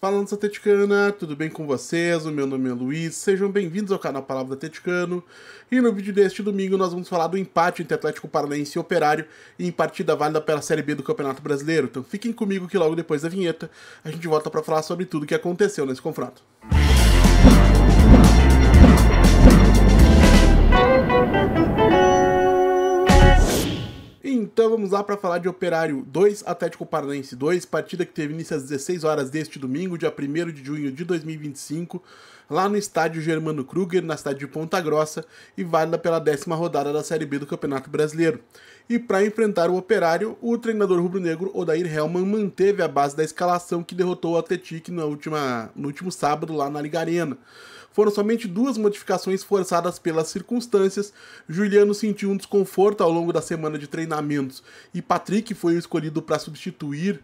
Fala, nossa Atleticana, tudo bem com vocês? O meu nome é Luiz, sejam bem-vindos ao canal Palavra do Atleticano. E no vídeo deste domingo nós vamos falar do empate entre Atlético Paranaense e Operário em partida válida pela Série B do Campeonato Brasileiro. Então fiquem comigo que logo depois da vinheta a gente volta para falar sobre tudo o que aconteceu nesse confronto. Então vamos lá para falar de Operário 2, Atlético Paranaense 2, partida que teve início às 16 horas deste domingo, dia 1º de junho de 2025, lá no estádio Germano Krüger, na cidade de Ponta Grossa, e válida pela 10ª rodada da Série B do Campeonato Brasileiro. E para enfrentar o Operário, o treinador rubro-negro Odair Hellmann manteve a base da escalação que derrotou o Atlético no último sábado lá na Liga Arena. Foram somente duas modificações forçadas pelas circunstâncias. Juliano sentiu um desconforto ao longo da semana de treinamentos e Patrick foi o escolhido para substituir,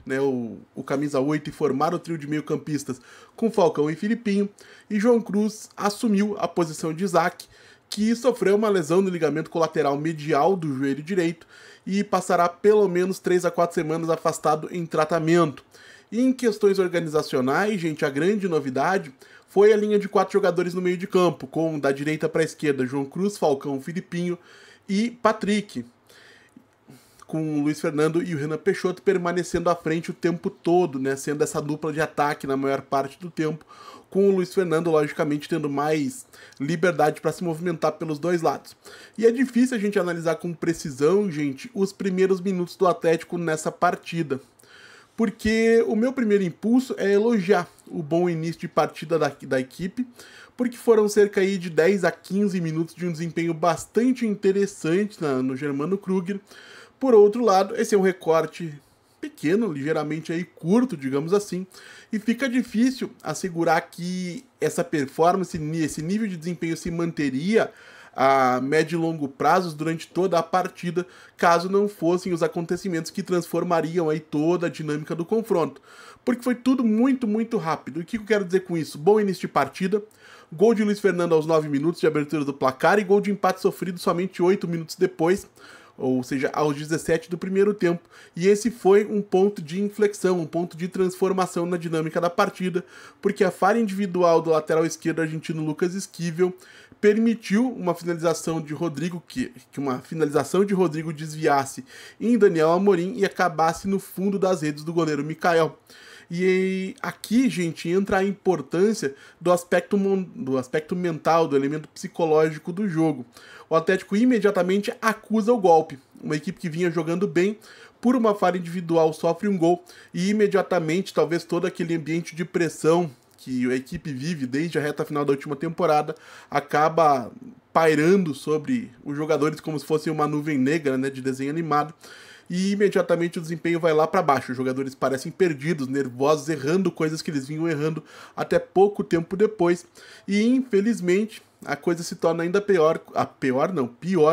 o camisa 8 e formar o trio de meio-campistas com Falcão e Filipinho. E João Cruz assumiu a posição de Isaac, que sofreu uma lesão no ligamento colateral medial do joelho direito e passará pelo menos 3 a 4 semanas afastado em tratamento. E em questões organizacionais, gente, a grande novidade foi a linha de 4 jogadores no meio de campo, com da direita para a esquerda João Cruz, Falcão, Filipinho e Patrick, com o Luiz Fernando e o Renan Peixoto permanecendo à frente o tempo todo, sendo essa dupla de ataque na maior parte do tempo, com o Luiz Fernando, logicamente, tendo mais liberdade para se movimentar pelos dois lados. E é difícil a gente analisar com precisão, gente, os primeiros minutos do Atlético nessa partida, porque o meu primeiro impulso é elogiar o bom início de partida da equipe, porque foram cerca aí de 10 a 15 minutos de um desempenho bastante interessante no Germano Krüger. Por outro lado, esse é um recorte pequeno, ligeiramente aí curto, digamos assim, e fica difícil assegurar que essa performance, esse nível de desempenho se manteria a médio e longo prazos durante toda a partida, caso não fossem os acontecimentos que transformariam aí toda a dinâmica do confronto. Porque foi tudo muito, muito rápido. E o que eu quero dizer com isso? Bom início de partida, gol de Luiz Fernando aos 9 minutos de abertura do placar e gol de empate sofrido somente 8 minutos depois, ou seja, aos 17 do primeiro tempo. E esse foi um ponto de inflexão, um ponto de transformação na dinâmica da partida, porque a falha individual do lateral esquerdo argentino Lucas Esquivel permitiu uma finalização de Rodrigo, que uma finalização de Rodrigo desviasse em Daniel Amorim e acabasse no fundo das redes do goleiro Mikael. E aqui, gente, entra a importância do aspecto mental, do elemento psicológico do jogo. O Atlético imediatamente acusa o golpe. Uma equipe que vinha jogando bem, por uma falha individual, sofre um gol e imediatamente, talvez todo aquele ambiente de pressão que a equipe vive desde a reta final da última temporada acaba pairando sobre os jogadores como se fosse uma nuvem negra, de desenho animado. E imediatamente o desempenho vai lá para baixo. Os jogadores parecem perdidos, nervosos, errando coisas que eles vinham errando até pouco tempo depois. E infelizmente a coisa se torna ainda pior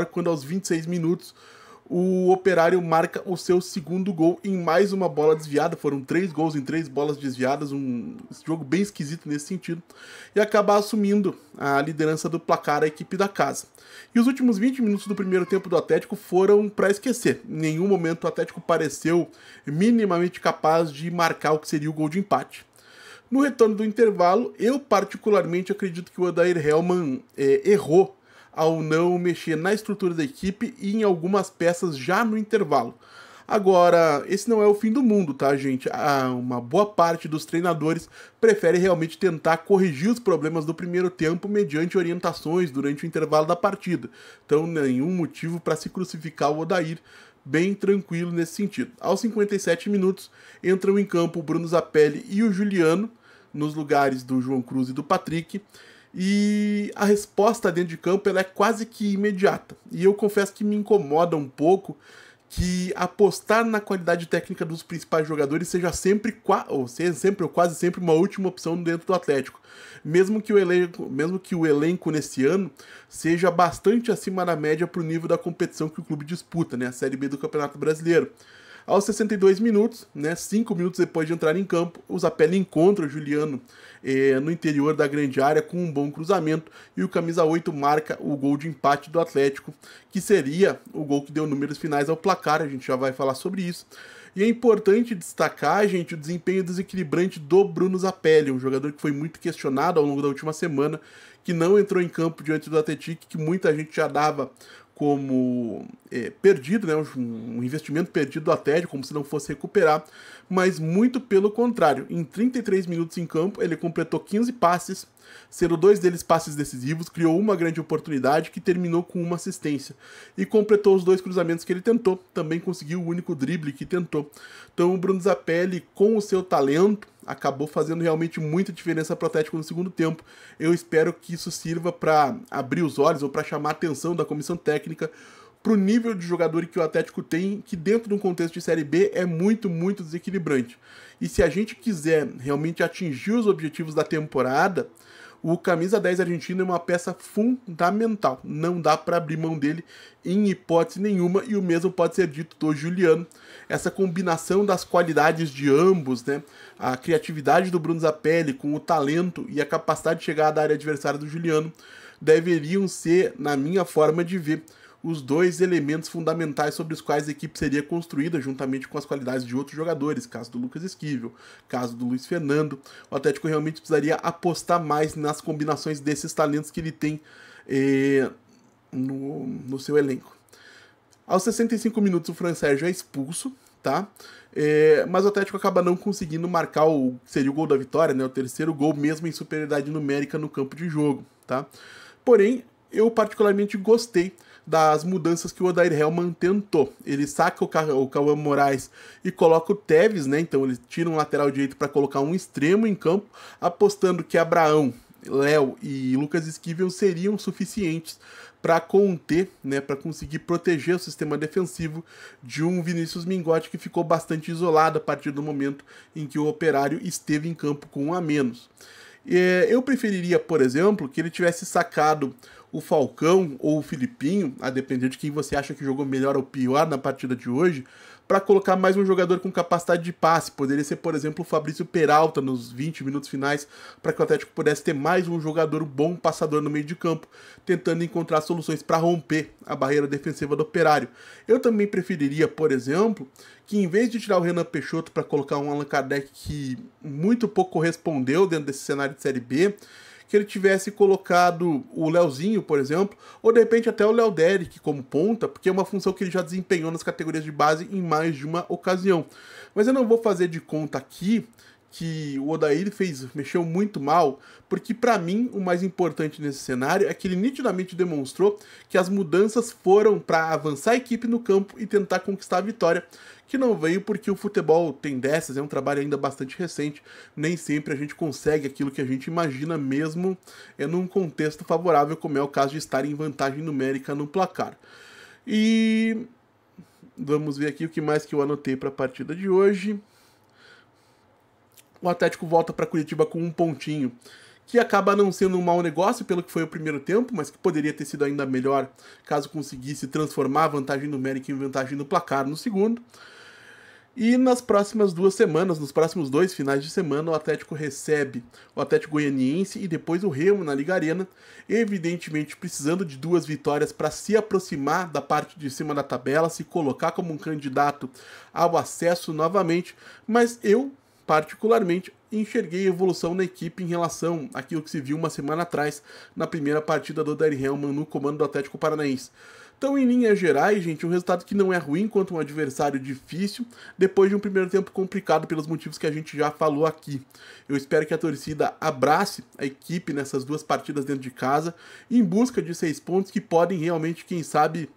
quando aos 26 minutos o Operário marca o seu segundo gol em mais uma bola desviada. Foram 3 gols em 3 bolas desviadas, um jogo bem esquisito nesse sentido, e acaba assumindo a liderança do placar a equipe da casa. E os últimos 20 minutos do primeiro tempo do Atlético foram para esquecer. Em nenhum momento o Atlético pareceu minimamente capaz de marcar o que seria o gol de empate. No retorno do intervalo, eu particularmente acredito que o Odair Hellmann errou ao não mexer na estrutura da equipe e em algumas peças já no intervalo. Agora, esse não é o fim do mundo, tá, gente? Uma boa parte dos treinadores prefere realmente tentar corrigir os problemas do primeiro tempo mediante orientações durante o intervalo da partida. Então, nenhum motivo para se crucificar o Odair, bem tranquilo nesse sentido. Aos 57 minutos, entram em campo o Bruno Zapelli e o Juliano, nos lugares do João Cruz e do Patrick, e a resposta dentro de campo ela é quase que imediata. E eu confesso que me incomoda um pouco que apostar na qualidade técnica dos principais jogadores seja sempre ou quase sempre uma última opção dentro do Atlético. Mesmo que o elenco nesse ano seja bastante acima da média para o nível da competição que o clube disputa, a Série B do Campeonato Brasileiro. Aos 62 minutos, 5 minutos depois de entrar em campo, o Zapelli encontra o Juliano no interior da grande área com um bom cruzamento e o camisa 8 marca o gol de empate do Atlético, que seria o gol que deu números finais ao placar, a gente já vai falar sobre isso. E é importante destacar, gente, o desempenho desequilibrante do Bruno Zapelli, um jogador que foi muito questionado ao longo da última semana, que não entrou em campo diante do Atlético, que muita gente já dava como perdido, né, um investimento perdido do Atlético, como se não fosse recuperar, mas muito pelo contrário. Em 33 minutos em campo, ele completou 15 passes, sendo 2 deles passes decisivos, criou uma grande oportunidade que terminou com uma assistência, e completou os 2 cruzamentos que ele tentou, também conseguiu o único drible que tentou. Então o Bruno Zapelli, com o seu talento, acabou fazendo realmente muita diferença para o Atlético no segundo tempo. Eu espero que isso sirva para abrir os olhos ou para chamar a atenção da comissão técnica para o nível de jogador que o Atlético tem, que dentro de um contexto de Série B é muito, muito desequilibrante. E se a gente quiser realmente atingir os objetivos da temporada, o camisa 10 argentino é uma peça fundamental. Não dá para abrir mão dele em hipótese nenhuma, e o mesmo pode ser dito do Juliano. Essa combinação das qualidades de ambos, né? A criatividade do Bruno Zapelli com o talento e a capacidade de chegar à área adversária do Juliano deveriam ser, na minha forma de ver, os 2 elementos fundamentais sobre os quais a equipe seria construída, juntamente com as qualidades de outros jogadores, caso do Lucas Esquivel, caso do Luiz Fernando. O Atlético realmente precisaria apostar mais nas combinações desses talentos que ele tem no seu elenco. Aos 65 minutos o Fran Sérgio é expulso, tá? Mas o Atlético acaba não conseguindo marcar o que seria o gol da vitória, né? O terceiro gol, mesmo em superioridade numérica no campo de jogo, tá? Porém, eu particularmente gostei das mudanças que o Odair Hellmann tentou. Ele saca o Cauã Moraes e coloca o Tevez, né? Então ele tira um lateral direito para colocar um extremo em campo, apostando que Abraão, Léo e Lucas Esquivel seriam suficientes para conter, né, para conseguir proteger o sistema defensivo de um Vinícius Mingotti que ficou bastante isolado a partir do momento em que o Operário esteve em campo com 1 a menos. Eu preferiria, por exemplo, que ele tivesse sacado o Falcão ou o Filipinho, a depender de quem você acha que jogou melhor ou pior na partida de hoje, para colocar mais um jogador com capacidade de passe. Poderia ser, por exemplo, o Fabrício Peralta nos 20 minutos finais, para que o Atlético pudesse ter mais um jogador bom passador no meio de campo, tentando encontrar soluções para romper a barreira defensiva do Operário. Eu também preferiria, por exemplo, que em vez de tirar o Renan Peixoto para colocar um Allan Kardec que muito pouco correspondeu dentro desse cenário de Série B, que ele tivesse colocado o Leozinho, por exemplo, ou de repente até o Léo Derek como ponta, porque é uma função que ele já desempenhou nas categorias de base em mais de uma ocasião. Mas eu não vou fazer de conta aqui que o Odair mexeu muito mal, porque para mim o mais importante nesse cenário é que ele nitidamente demonstrou que as mudanças foram para avançar a equipe no campo e tentar conquistar a vitória, que não veio porque o futebol tem dessas, é um trabalho ainda bastante recente, nem sempre a gente consegue aquilo que a gente imagina mesmo num contexto favorável, como é o caso de estar em vantagem numérica no placar. E vamos ver aqui o que mais que eu anotei para a partida de hoje. O Atlético volta para Curitiba com 1 pontinho, que acaba não sendo um mau negócio pelo que foi o primeiro tempo, mas que poderia ter sido ainda melhor caso conseguisse transformar a vantagem numérica em vantagem no placar no segundo. E nas próximas 2 semanas, nos próximos 2 finais de semana, o Atlético recebe o Atlético Goianiense e depois o Remo na Liga Arena, evidentemente precisando de 2 vitórias para se aproximar da parte de cima da tabela, se colocar como um candidato ao acesso novamente, mas eu particularmente enxerguei evolução na equipe em relação àquilo que se viu uma semana atrás na primeira partida do Odair Hellmann no comando do Atlético Paranaense. Então, em linhas gerais, gente, um resultado que não é ruim contra um adversário difícil, depois de um primeiro tempo complicado pelos motivos que a gente já falou aqui. Eu espero que a torcida abrace a equipe nessas 2 partidas dentro de casa, em busca de 6 pontos que podem realmente, quem sabe,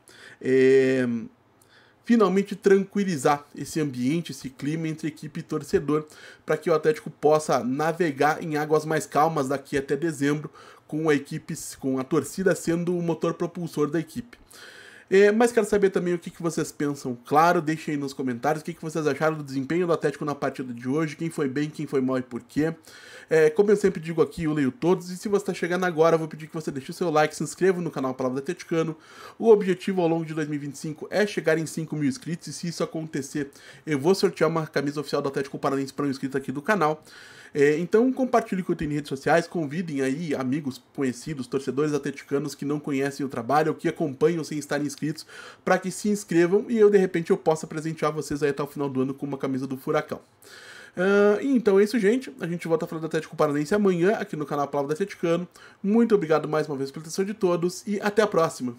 finalmente tranquilizar esse ambiente, esse clima entre equipe e torcedor, para que o Atlético possa navegar em águas mais calmas daqui até dezembro, com a torcida sendo o motor propulsor da equipe. Mas quero saber também o que vocês pensam. Claro, deixem aí nos comentários o que vocês acharam do desempenho do Atlético na partida de hoje, quem foi bem, quem foi mal e por quê. Como eu sempre digo aqui, eu leio todos, e se você está chegando agora, eu vou pedir que você deixe o seu like, se inscreva no canal Palavra do Atleticano. O objetivo ao longo de 2025 é chegar em 5 mil inscritos, e se isso acontecer, eu vou sortear uma camisa oficial do Atlético Paranaense para um inscrito aqui do canal. Então compartilhe o que eu tenho em redes sociais, convidem aí amigos, conhecidos, torcedores atleticanos que não conhecem o trabalho ou que acompanham sem estarem inscritos, para que se inscrevam e de repente eu possa presentear vocês aí até o final do ano com uma camisa do Furacão. Então é isso, gente. A gente volta a falar do Atlético Paranaense amanhã aqui no canal Palavra do Atleticano. Muito obrigado mais uma vez pela atenção de todos e até a próxima.